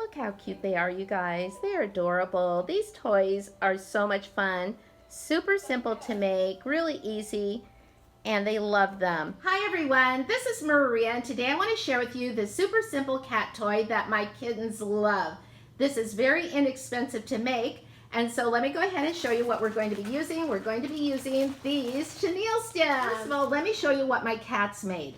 Look how cute they are, you guys. They're adorable. These toys are so much fun. Super simple to make, really easy, and they love them. Hi everyone, this is Maria, and today I want to share with you the super simple cat toy that my kittens love. This is very inexpensive to make, and so let me go ahead and show you what we're going to be using. We're going to be using these chenille stems. First of all, let me show you what my cats made.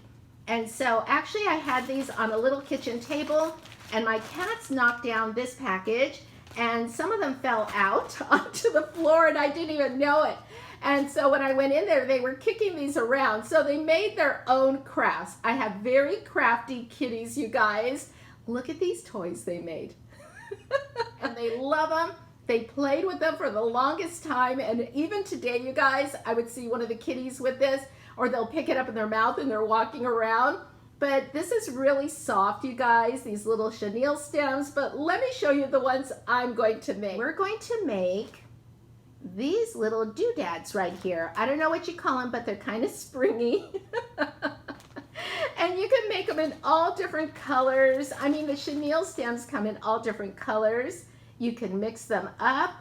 And so actually I had these on a little kitchen table, and my cats knocked down this package, and some of them fell out onto the floor, and I didn't even know it. And so when I went in there, they were kicking these around. So they made their own crafts. I have very crafty kitties, you guys. Look at these toys they made. And they love them. They played with them for the longest time. And even today, you guys, I would see one of the kitties with this, or they'll pick it up in their mouth and they're walking around. But this is really soft, you guys, these little chenille stems. But let me show you the ones I'm going to make. We're going to make these little doodads right here. I don't know what you call them, but they're kind of springy. And you can make them in all different colors. I mean, the chenille stems come in all different colors. You can mix them up.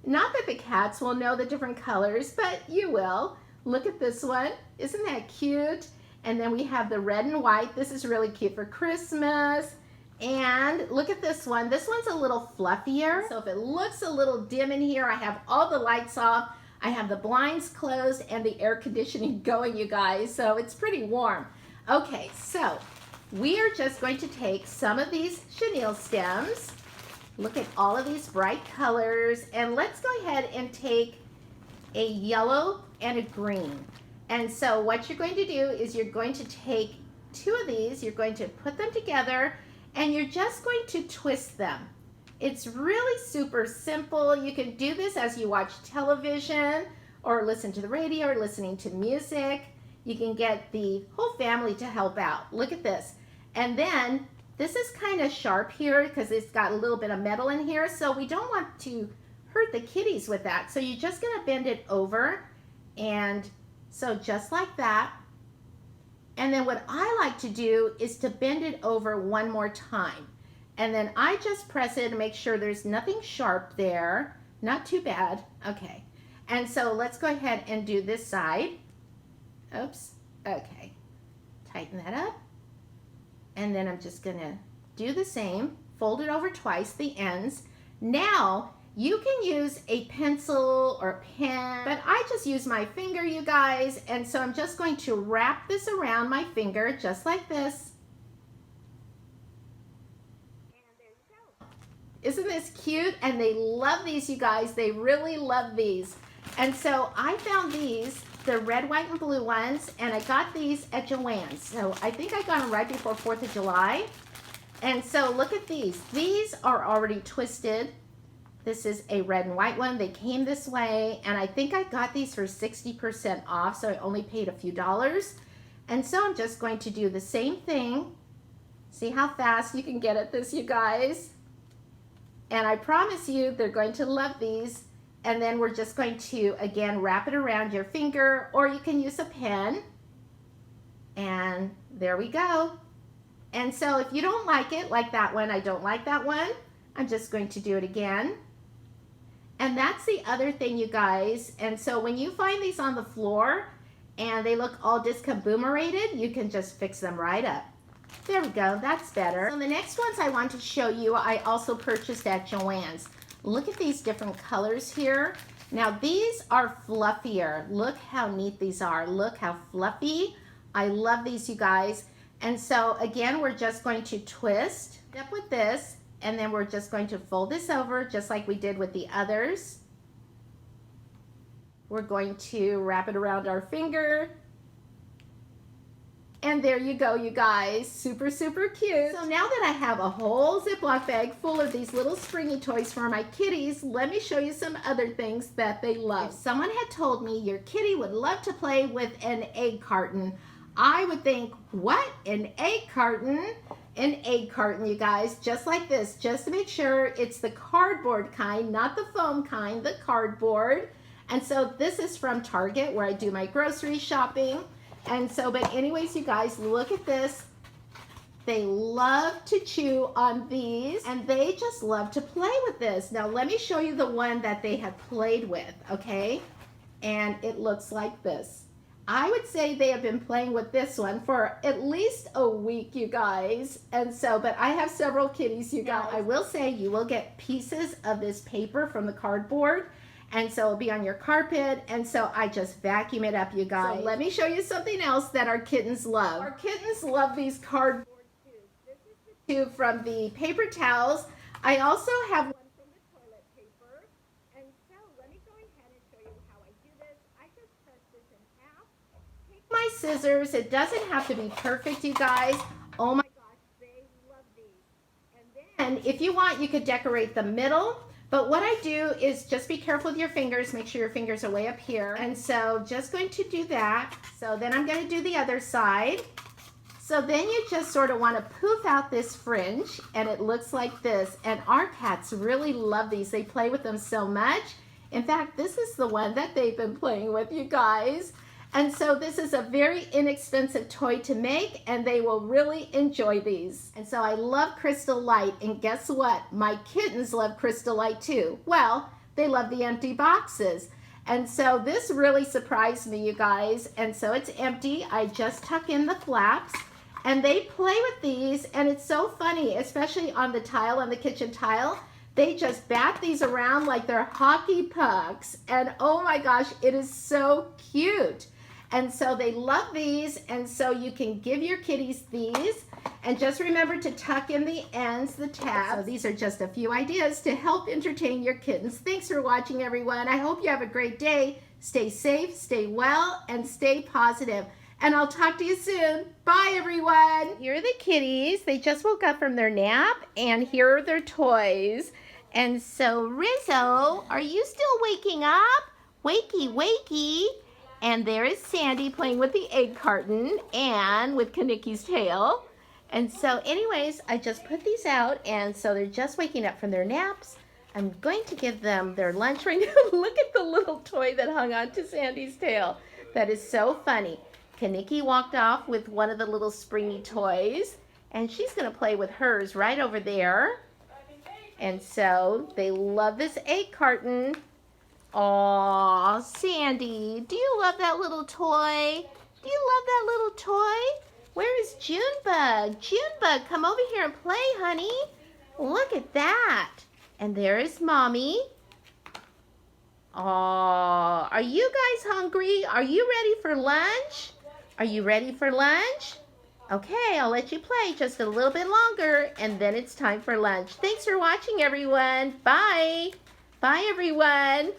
Not that the cats will know the different colors, but you will. Look at this one. Isn't that cute? And then we have the red and white. This is really cute for Christmas. And look at this one. This one's a little fluffier. So if it looks a little dim in here, I have all the lights off. I have the blinds closed and the air conditioning going, you guys. So it's pretty warm. Okay, so we are just going to take some of these chenille stems. Look at all of these bright colors. And let's go ahead and take a yellow and a green. And so what you're going to do is you're going to take two of these, you're going to put them together, and you're just going to twist them. It's really super simple. You can do this as you watch television or listen to the radio or listening to music. You can get the whole family to help out. Look at this. And then this is kind of sharp here because it's got a little bit of metal in here, so we don't want to hurt the kitties with that. So you're just going to bend it over, and so just like that. And then what I like to do is to bend it over one more time. And then I just press it and make sure there's nothing sharp there. Not too bad. Okay. And so let's go ahead and do this side. Oops. Okay. Tighten that up. And then I'm just going to do the same. Fold it over twice, the ends. Now, you can use a pencil or pen, but I just use my finger, you guys, and so I'm just going to wrap this around my finger, just like this. And there you go. Isn't this cute? And they love these, you guys. They really love these. And so I found these, the red, white, and blue ones, and I got these at Joann's. So I think I got them right before 4th of July. And so look at these. These are already twisted. This is a red and white one. They came this way, and I think I got these for 60% off, so I only paid a few dollars. And so I'm just going to do the same thing. See how fast you can get at this, you guys? And I promise you they're going to love these. And then we're just going to, again, wrap it around your finger, or you can use a pen. And there we go. And so if you don't like it, like that one, I don't like that one, I'm just going to do it again. And that's the other thing, you guys. And so when you find these on the floor and they look all discombobulated, you can just fix them right up. There we go, that's better. So the next ones I want to show you, I also purchased at Joann's. Look at these different colors here. Now these are fluffier. Look how neat these are. Look how fluffy. I love these, you guys. And so again, we're just going to twist up with this. And then we're just going to fold this over just like we did with the others. We're going to wrap it around our finger. And there you go, you guys. Super, super cute. So now that I have a whole Ziploc bag full of these little springy toys for my kitties, let me show you some other things that they love. If someone had told me your kitty would love to play with an egg carton, I would think, what? An egg carton? An egg carton, you guys, just like this, just to make sure it's the cardboard kind, not the foam kind, the cardboard. And so this is from Target, where I do my grocery shopping. And so, but anyways, you guys, look at this. They love to chew on these, and they just love to play with this. Now let me show you the one that they have played with, okay? And it looks like this. I would say they have been playing with this one for at least a week, you guys. And so, but I have several kitties, you guys. I will say you will get pieces of this paper from the cardboard. And so it'll be on your carpet. And so I just vacuum it up, you guys. So let me show you something else that our kittens love. Our kittens love these cardboard tubes. This is the tube from the paper towels. I also have one from the toilet paper. And so let me go ahead and show you how I do this. I just press this in half. Take my scissors. It doesn't have to be perfect, you guys. Oh my gosh, they love these. And then if you want, you could decorate the middle. But what I do is just be careful with your fingers. Make sure your fingers are way up here. And so just going to do that. So then I'm going to do the other side. So then you just sort of want to poof out this fringe, and it looks like this. And our cats really love these. They play with them so much. In fact, this is the one that they've been playing with, you guys. And so this is a very inexpensive toy to make, and they will really enjoy these. And so I love Crystal Light, and guess what? My kittens love Crystal Light too. Well, they love the empty boxes. And so this really surprised me, you guys. And so it's empty. I just tuck in the flaps, and they play with these, and it's so funny, especially on the tile, on the kitchen tile. They just bat these around like they're hockey pucks. And oh my gosh, it is so cute. And so they love these, and so you can give your kitties these. And just remember to tuck in the ends, the tabs. So these are just a few ideas to help entertain your kittens. Thanks for watching, everyone. I hope you have a great day. Stay safe, stay well, and stay positive. And I'll talk to you soon. Bye, everyone. Here are the kitties. They just woke up from their nap, and here are their toys. And so, Rizzo, are you still waking up? Wakey, wakey. And there is Sandy playing with the egg carton and with Kanicki's tail. And so anyways, I just put these out, and so they're just waking up from their naps. I'm going to give them their lunch right now. Look at the little toy that hung onto Sandy's tail. That is so funny. Kanicki walked off with one of the little springy toys, and she's going to play with hers right over there. And so they love this egg carton. Aw, Sandy, do you love that little toy? Do you love that little toy? Where is Junebug? Junebug, come over here and play, honey. Look at that. And there is Mommy. Aw, are you guys hungry? Are you ready for lunch? Are you ready for lunch? Okay, I'll let you play just a little bit longer, and then it's time for lunch. Thanks for watching, everyone. Bye. Bye, everyone.